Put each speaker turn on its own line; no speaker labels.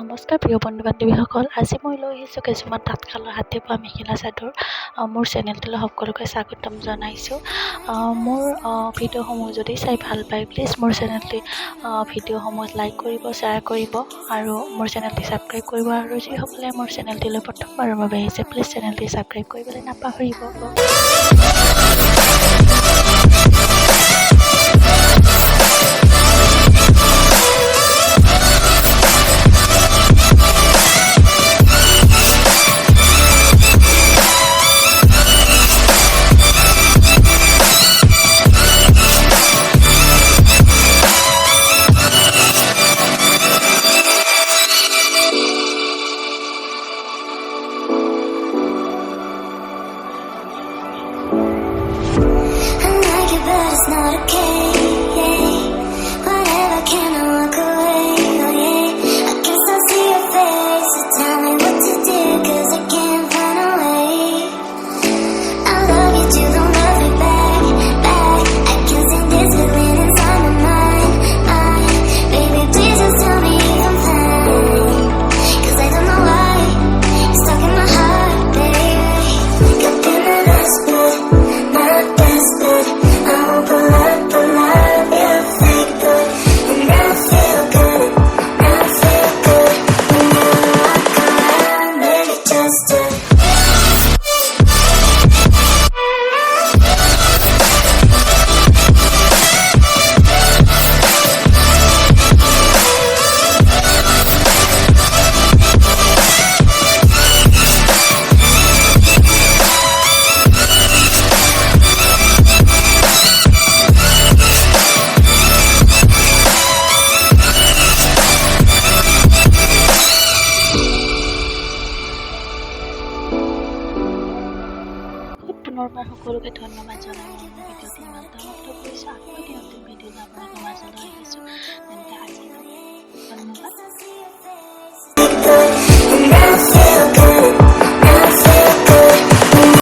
নমস্কাৰ প্ৰিয় বন্ধু বান্ধৱীসকল, আজি মই লৈ আহিছোঁ কিছুমান তাঁতশালৰ হাতে বোৱা মেখেলা চাদৰ। মোৰ চেনেলটোলৈ সকলোকে স্বাগতম জনাইছোঁ। মোৰ ভিডিঅ'সমূহ যদি চাই ভাল পায়, প্লিজ মোৰ চেনেলটি ভিডিঅ'সমূহ লাইক কৰিব, শ্বেয়াৰ কৰিব আৰু মোৰ চেনেলটি ছাবস্ক্ৰাইব কৰিব। আৰু যিসকলে মোৰ চেনেলটিলৈ প্ৰথমবাৰৰ বাবে আহিছে, প্লিজ চেনেলটি ছাবস্ক্ৰাইব কৰিবলৈ নাপাহৰিব।
It's not okay, whatever, can I walk away, oh yeah, I can still see your face, so tell me what to do, cause I can't find a way, I love you too, don't love me back, I can't stand this feeling inside my mind, baby please just tell me if I'm fine, cause I don't know why, it's stuck in my heart, baby, got feeling desperate, not desperate, I won't pull up, you're fake good, and I feel good, when you walk around, baby, just do.
পুনৰবাৰ সকলোকে ধন্যবাদ জনাই মোৰ ভিডিঅ'টি ইমান সমাপ্ত কৰিছোঁ। আকৌ এটি নতুন ভিডিঅ'লৈ আপোনালোকৰ মাজলৈ আহিছোঁ। তেন্তে আজিলৈ ধন্যবাদ।